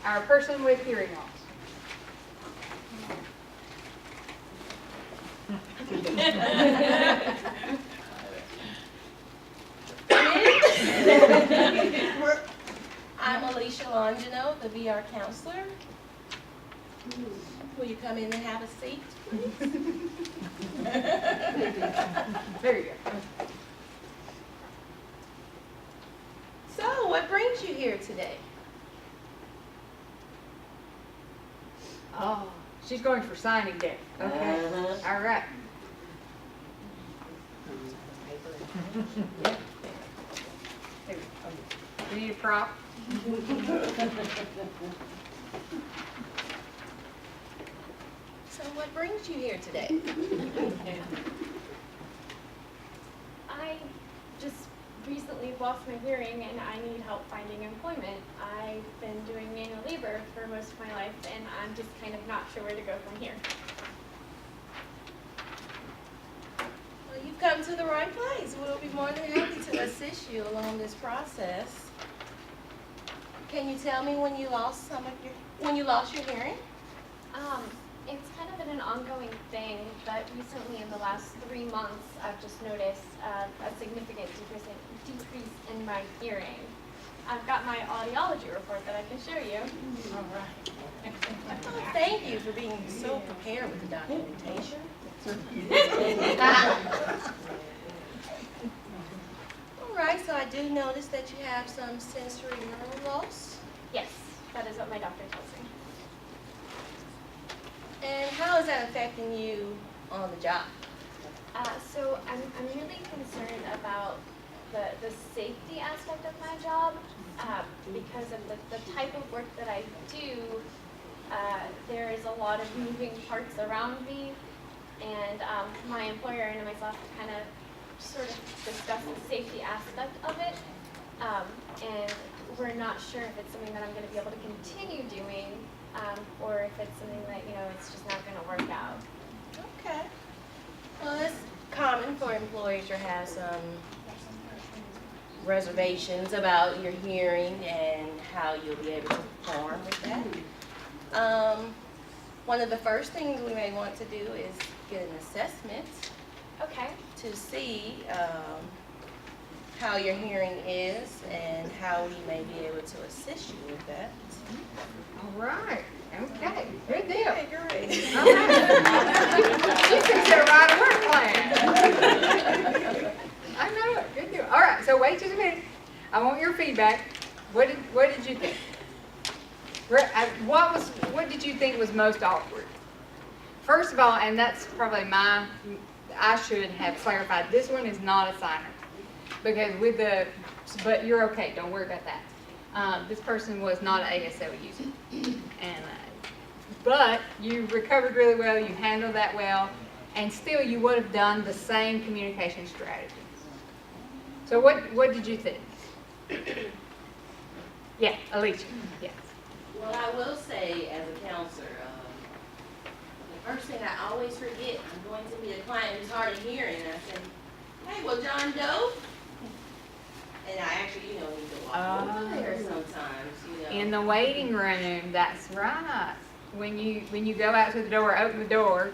our person with hearing loss. I'm Alicia Longino, the VR counselor. Will you come in and have a seat, please? There you go. So, what brings you here today? Oh, she's going for signing day. Okay. All right. Yeah. There we go. Do you need a prop? So, what brings you here today? I just recently lost my hearing and I need help finding employment. I've been doing manual labor for most of my life and I'm just kind of not sure where to go from here. Well, you've come to the right place. We'll be more than happy to assist you along this process. Can you tell me when you lost your hearing? It's kind of been an ongoing thing, but recently in the last 3 months, I've just noticed a significant decrease in my hearing. I've got my audiology report that I can show you. All right. Well, thank you for being so prepared with the documentation. All right, so I do notice that you have some sensory neural loss. Yes, that is what my doctor tells me. And how is that affecting you on the job? So I'm really concerned about the safety aspect of my job because of the type of work that I do. There is a lot of moving parts around me, and my employer and myself kind of sort of discuss the safety aspect of it, and we're not sure if it's something that I'm going to be able to continue doing, or if it's something that, it's just not going to work out. Okay. Well, it's common for employers to have some reservations about your hearing and how you'll be able to perform with that. One of the first things we may want to do is get an assessment Okay. to see how your hearing is and how we may be able to assist you with that. All right. Okay. Good deal. Okay, great. All right. You fixed a right work plan. I know it. Good deal. All right. So wait just a minute. I want your feedback. What did you think? What did you think was most awkward? First of all, and that's probably I should have clarified. This one is not a signer because but you're okay. Don't worry about that. This person was not an ASL user, and but you recovered really well. You handled that well, and still you would have done the same communication strategies. So what did you think? Yeah, Alicia. Yes. Well, I will say, as a counselor, the first thing I always forget, I'm going to meet a client who's hard of hearing, and I say, hey, well, John Doe? And I actually, need to walk over there sometimes, In the waiting room, that's right. When you go out to the door, open the door,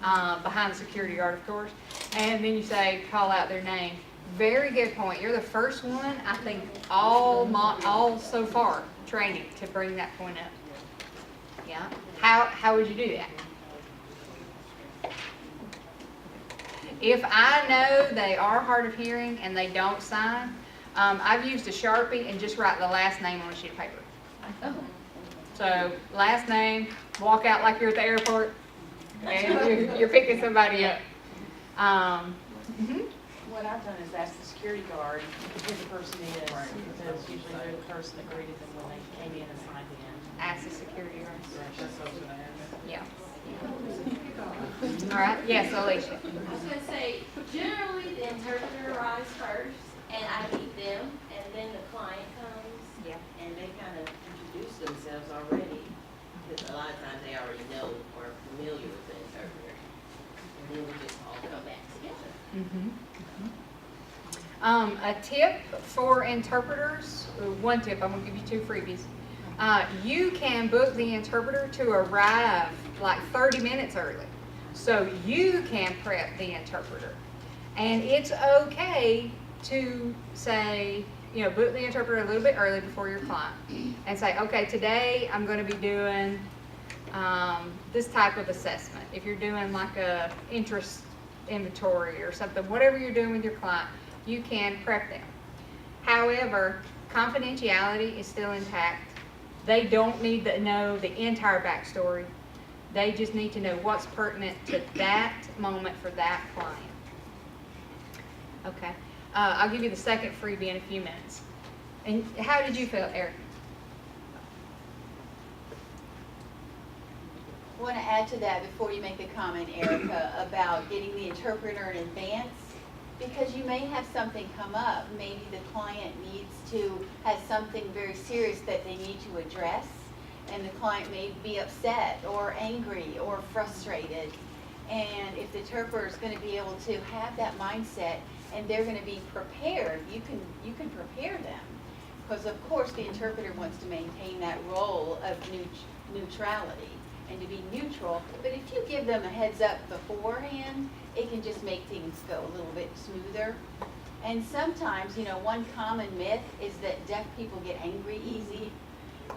behind the security guard, of course, and then you say, call out their name. Very good point. You're the first one, I think, all so far training to bring that point up. Yeah. How would you do that? If I know they are hard of hearing and they don't sign, I've used a Sharpie and just write the last name on a sheet of paper. Oh. So last name, walk out like you're at the airport, and you're picking somebody up. What I've done is ask the security guard who the person is, because usually they're the person that greeted them when they came in and signed in. Ask the security guard. That's what I was gonna ask. Yeah. All right. Yes, Alicia. I was going to say, generally the interpreter arrives first, and I meet them, and then the client comes, Yeah. and they kind of introduce themselves already, because a lot of times they already know or are familiar with the interpreter. And then we just all come back together. A tip for interpreters, one tip, I'm going to give you 2 freebies. You can book the interpreter to arrive like 30 minutes early. So you can prep the interpreter. And it's okay to say, you know, book the interpreter a little bit early before your client and say, okay, today I'm going to be doing this type of assessment. If you're doing like a interest inventory or something, whatever you're doing with your client, you can prep them. However, confidentiality is still intact. They don't need to know the entire backstory. They just need to know what's pertinent to that moment for that client. Okay. I'll give you the second freebie in a few minutes. And how did you feel, Eric? I want to add to that before you make a comment, Erica, about getting the interpreter in advance, because you may have something come up. Maybe the client has something very serious that they need to address, and the client may be upset or angry or frustrated. And if the interpreter is going to be able to have that mindset and they're going to be prepared, you can prepare them. Because of course the interpreter wants to maintain that role of neutrality and to be neutral. But if you give them a heads up beforehand, it can just make things go a little bit smoother. And sometimes, you know, one common myth is that deaf people get angry easy.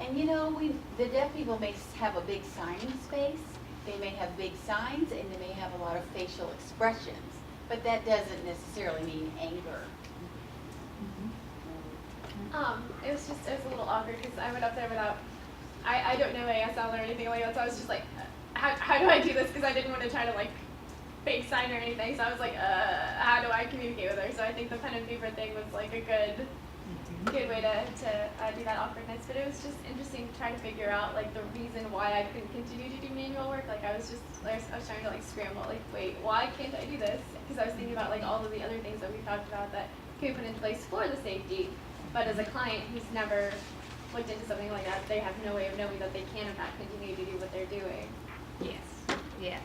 And you know, the deaf people may have a big signing space. They may have big signs and they may have a lot of facial expressions. But that doesn't necessarily mean anger. It was a little awkward because I went up there without, I don't know ASL or anything like that, so I was just like, how do I do this? Because I didn't want to try to like fake sign or anything, so I was like, how do I communicate with her? So I think the pen and paper thing was like a good way to do that awkwardness. But it was just interesting to try to figure out like the reason why I couldn't continue to do manual work. Like I was trying to like scramble, like wait, why can't I do this? Because I was thinking about like all of the other things that we talked about that could be put in place for the safety. But as a client who's never looked into something like that, they have no way of knowing that they can in fact continue to do what they're doing. Yes, yes.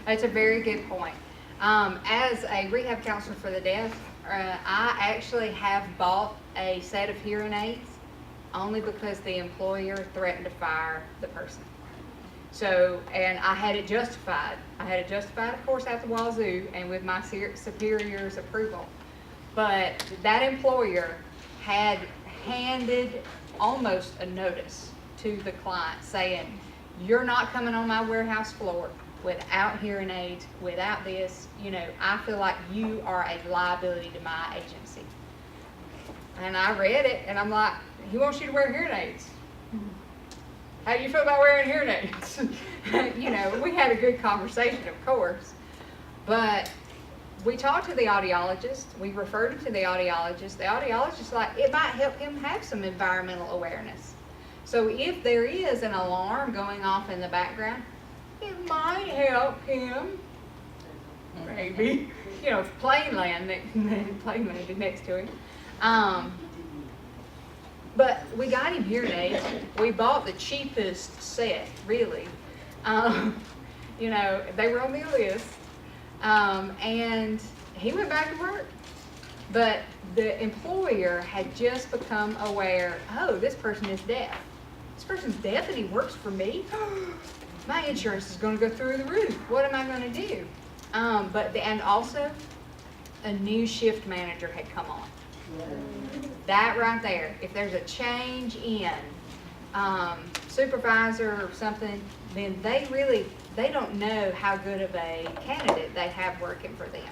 That's a very good point. As a rehab counselor for the deaf, I actually have bought a set of hearing aids only because the employer threatened to fire the person. So, and I had it justified. I had it justified, of course, at the wazoo and with my superior's approval. But that employer had handed almost a notice to the client saying, you're not coming on my warehouse floor without hearing aids, without this, you know, I feel like you are a liability to my agency. And I read it and I'm like, he wants you to wear hearing aids. How do you feel about wearing hearing aids? You know, we had a good conversation, of course, but we talked to the audiologist, we referred him to the audiologist. The audiologist, like, it might help him have some environmental awareness. So if there is an alarm going off in the background, it might help him, maybe, you know, plane landed next to him. But we got him hearing aids. We bought the cheapest set, really. You know, they were on the list. And he went back to work. But the employer had just become aware, oh, this person is deaf. This person's deaf and he works for me? My insurance is going to go through the roof. What am I going to do? And also, a new shift manager had come on. That right there, if there's a change in supervisor or something, then they don't know how good of a candidate they have working for them.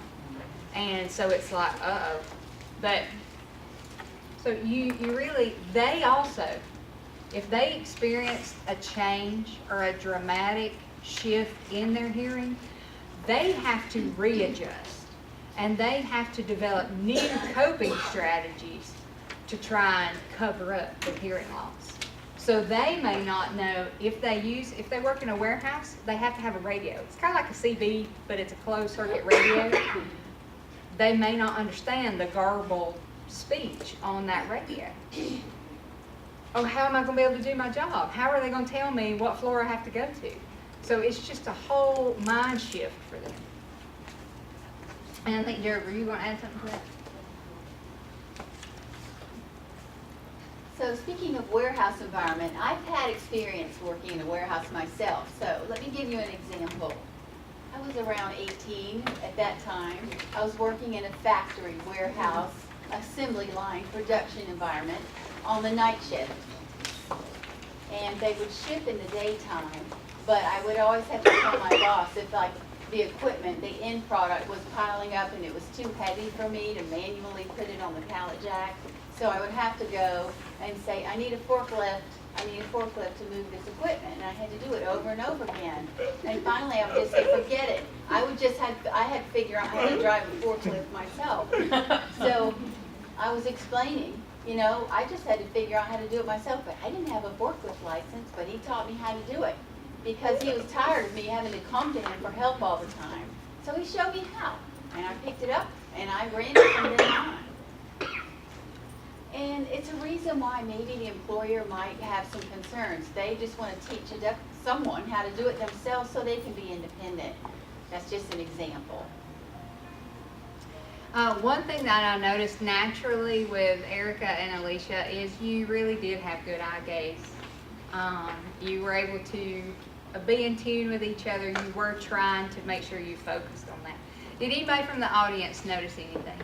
And so it's like, uh-oh. But, so they also, if they experience a change or a dramatic shift in their hearing, they have to readjust. And they have to develop new coping strategies to try and cover up the hearing loss. So they may not know if they work in a warehouse, they have to have a radio. It's kind of like a CB, but it's a closed circuit radio. They may not understand the garbled speech on that radio. Oh, how am I going to be able to do my job? How are they going to tell me what floor I have to go to? So it's just a whole mind shift for them. And I think, Jared, were you going to add something to that? So speaking of warehouse environment, I've had experience working in a warehouse myself. So let me give you an example. I was around 18 at that time. I was working in a factory warehouse, assembly line, production environment on the night shift. And they would ship in the daytime, but I would always have to tell my boss if like the equipment, the end product was piling up and it was too heavy for me to manually put it on the pallet jack. So I would have to go and say, I need a forklift to move this equipment. And I had to do it over and over again. And finally I would just say, forget it. I had to figure out how to drive a forklift myself. So I was explaining, you know, I just had to figure out how to do it myself, but I didn't have a forklift license, but he taught me how to do it because he was tired of me having to come to him for help all the time. So he showed me how, and I picked it up and I ran it from then on. And it's a reason why maybe the employer might have some concerns. They just want to teach someone how to do it themselves so they can be independent. That's just an example. One thing that I noticed naturally with Erica and Alicia is you really did have good eye gaze. You were able to be in tune with each other. You were trying to make sure you focused on that. Did anybody from the audience notice anything?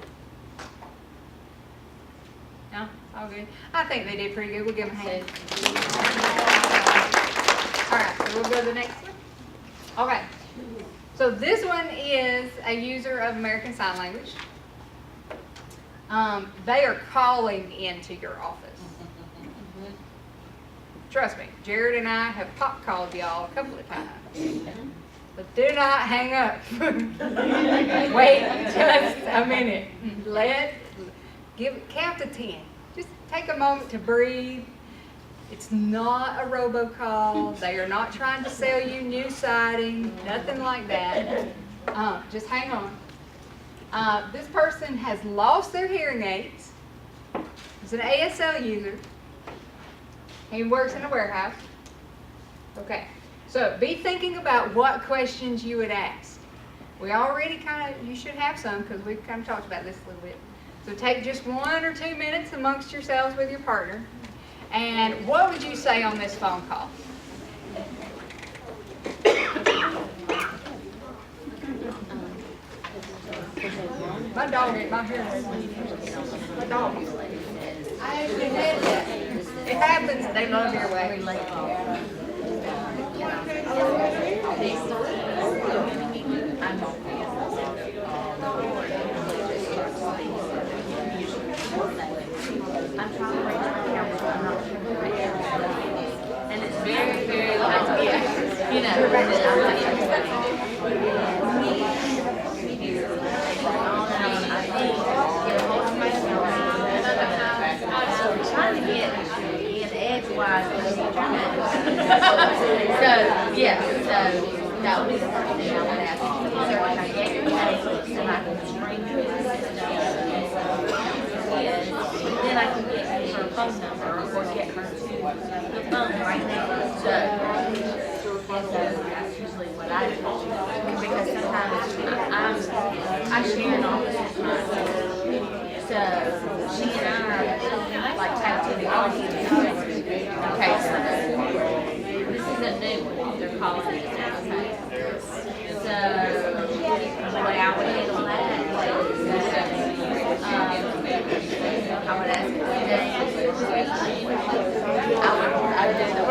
No? All good? I think they did pretty good. We'll give them a hand. All right, so we'll go to the next one. Okay. So this one is a user of American Sign Language. They are calling into your office. Trust me, Jared and I have pop called y'all a couple of times. But do not hang up. Wait just a minute. Count to 10. Just take a moment to breathe. It's not a robocall. They are not trying to sell you new siding, nothing like that. Just hang on. This person has lost their hearing aids. He's an ASL user. He works in a warehouse. Okay, so be thinking about what questions you would ask. We already you should have some because we've kind of talked about this a little bit. So take just 1 or 2 minutes amongst yourselves with your partner. And what would you say on this phone call? My dog ate my hair. My dog. It happens. They love your way. I'm trying to raise my camera, I'm not sure where I am. And it's very, very like, you know, I'm trying to get edgewise. So, yeah, so that would be the first thing I would ask. So when I get your name, and I can string your then I can get her phone number or get her to the phone right now. So that's usually what I do. Because sometimes I share an office with my sister. So she and I like tag team audience. Okay, so this is a new one. They're calling it. So the way I would handle that is I would ask I would do the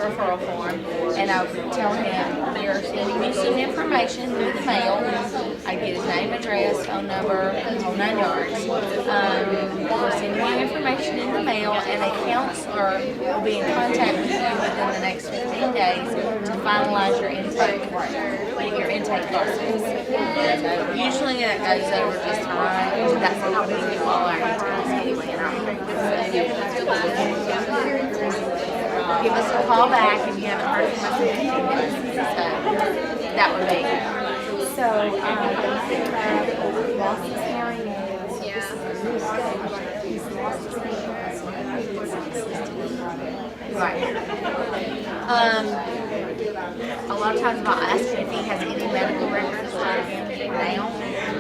referral form, and I would tell him they're sending me some information through the mail. I get his name, address, phone number, the whole 9 yards. They're sending me information in the mail, and a counselor will be in contact with you within the next 15 days to finalize your intake process. Usually that goes over just fine. That's how we do all our intakes anyway. Give us a call back if you haven't heard from us in 15 days. So that would be. So lost his hearing aids. This is a new stage. He's lost his right. A lot of times I'll ask him if he has any medical records for him now.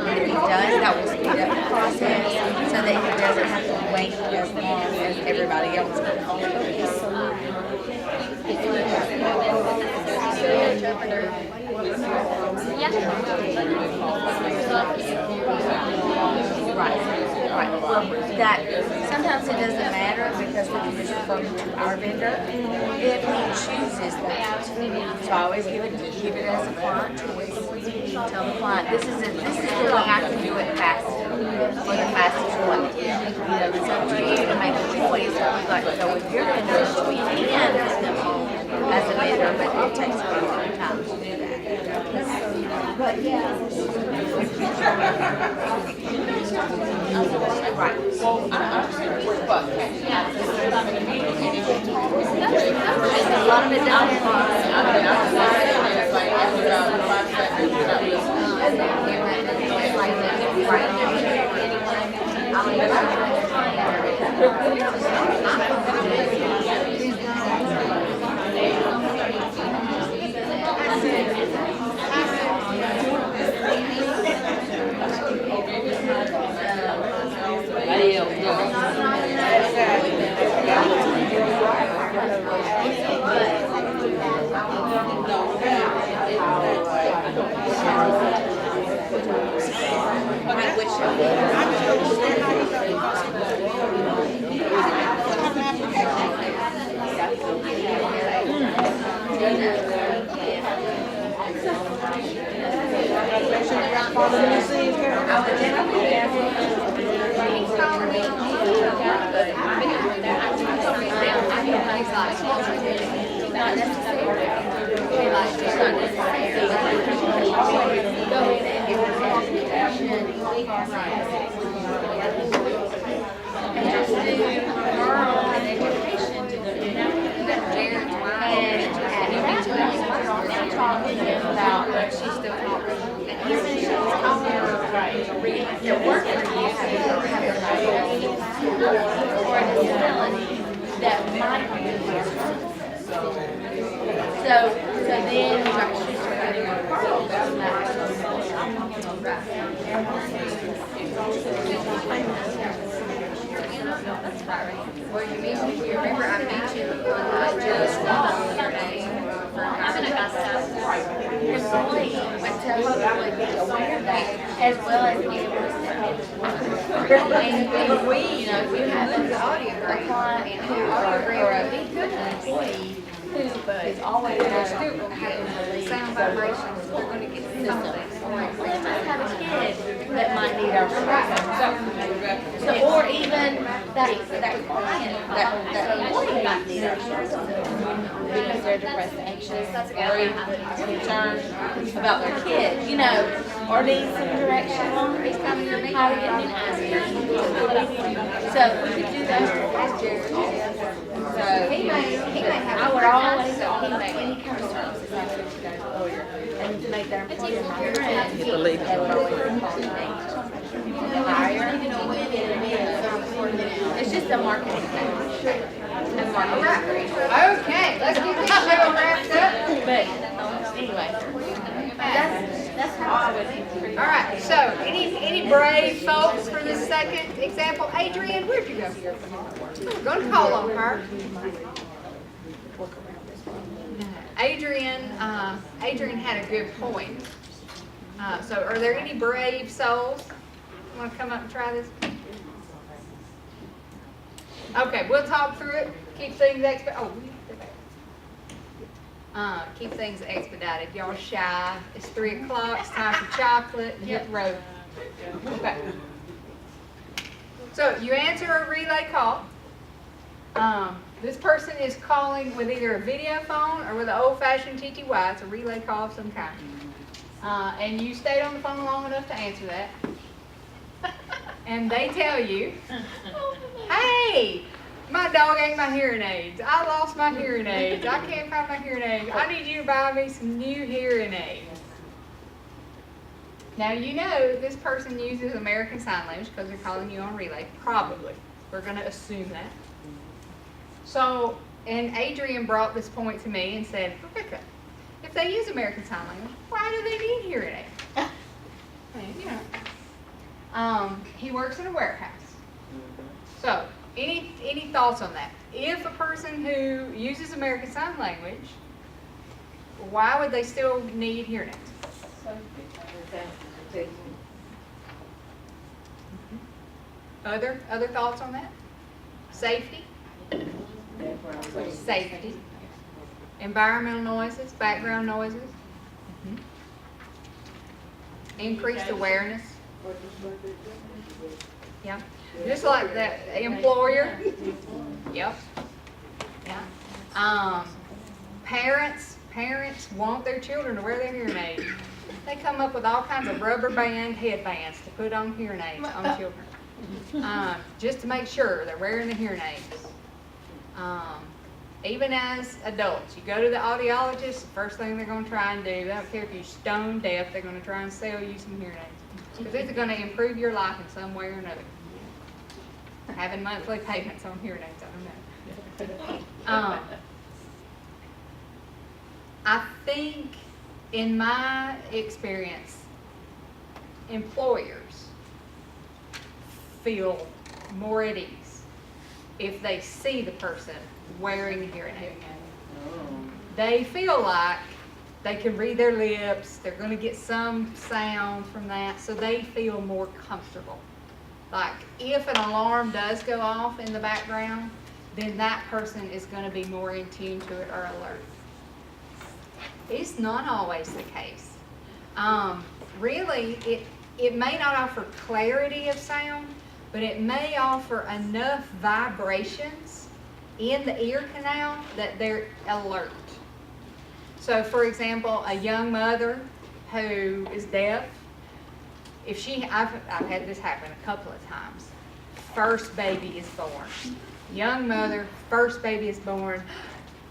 If he does, that will speed up the process so that he doesn't have to wait as long as everybody else Right. Well, that, sometimes it doesn't matter because we can just refer him to our vendor if he chooses that. So I always give it as a client choice. Tell the client, this is the way I can do it fast, or the fastest way. It's up to you to make a choice. If you'd like to go with your vendor, we can put them on as a vendor, but it takes a long time to do that. Right. Well, I understand where, but, A lot of it doesn't. Well, you remember I mentioned just I'm in Augusta. Your employee would totally be aware of that, as well as be able to send it. And if we, if you have a client who or a employee who is always They're still gonna have sound vibrations, they're gonna get something. well, they might have a kid that might need our service. So, or even that client, that employee might need our service because they're depressed, anxious, worried, concerned about their kid, or need some direction on how to get new answers. So we could do that. So He may have. I would always, any kind of services, I would go to a lawyer and to make that employer my friend. They would always call me. Hire. It's just a marketing thing. A marketing. Okay, let's get this show wrapped up. But anyway, that's how I would. All right, so any brave folks for the second example? Adrian, where'd you go? We're gonna call on her. Adrian had a good point. So are there any brave souls? Want to come up and try this? Okay, we'll talk through it. Keep things keep things expedited. Y'all shy. It's 3 o'clock. It's time for chocolate and hit the road. Okay. So you answer a relay call. This person is calling with either a video phone or with an old-fashioned TTY. It's a relay call of some kind. And you stayed on the phone long enough to answer that. And they tell you, hey, my dog ate my hearing aids. I lost my hearing aids. I can't find my hearing aids. I need you to buy me some new hearing aids. Now you know this person uses American Sign Language because they're calling you on relay. Probably. We're going to assume that. So, and Adrian brought this point to me and said, Rebecca, if they use American Sign Language, why do they need hearing aids? I mean, He works in a warehouse. So, any thoughts on that? If a person who uses American Sign Language, why would they still need hearing aids? Other thoughts on that? Safety? Safety. Environmental noises, background noises. Increased awareness. Yeah. Just like the employer. Yep. Yeah. Parents want their children to wear their hearing aids. They come up with all kinds of rubber band headbands to put on hearing aids on children. Just to make sure they're wearing the hearing aids. Even as adults, you go to the audiologist, the first thing they're going to try and do, they don't care if you're stone deaf, they're going to try and sell you some hearing aids. Because it's going to improve your life in some way or another. Having monthly payments on hearing aids, I don't know. I think, in my experience, employers feel more at ease if they see the person wearing a hearing aid. They feel like they can read their lips, they're going to get some sound from that, so they feel more comfortable. Like, if an alarm does go off in the background, then that person is going to be more in tune to it or alert. It's not always the case. Really, it may not offer clarity of sound, but it may offer enough vibrations in the ear canal that they're alert. So, for example, a young mother who is deaf, if I've had this happen a couple of times. First baby is born. Young mother, first baby is born.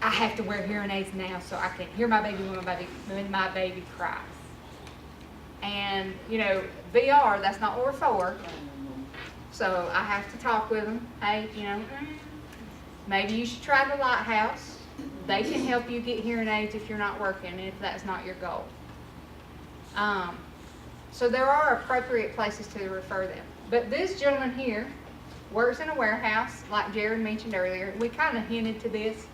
I have to wear hearing aids now so I can hear my baby when my baby cries. And, VR, that's not what we're for. So I have to talk with them. Hey, maybe you should try the Lighthouse. They can help you get hearing aids if you're not working, if that's not your goal. So there are appropriate places to refer them. But this gentleman here works in a warehouse, like Jared mentioned earlier. We kind of hinted to this.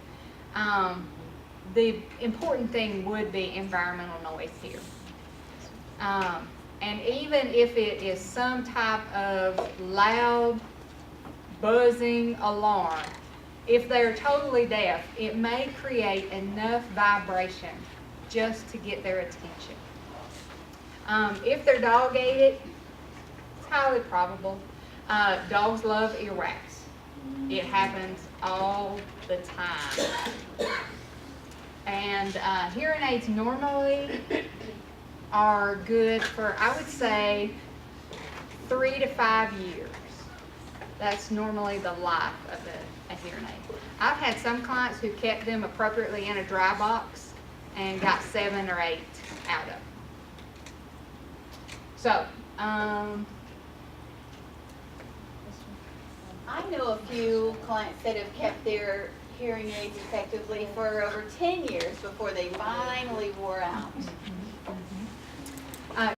The important thing would be environmental noise here. And even if it is some type of loud, buzzing alarm, if they're totally deaf, it may create enough vibration just to get their attention. If they're dog-aided, it's highly probable. Dogs love earwax. It happens all the time. And hearing aids normally are good for, I would say, 3 to 5 years. That's normally the life of a hearing aid. I've had some clients who kept them appropriately in a dry box and got 7 or 8 out of them. So, I know a few clients that have kept their hearing aids effectively for over 10 years before they finally wore out.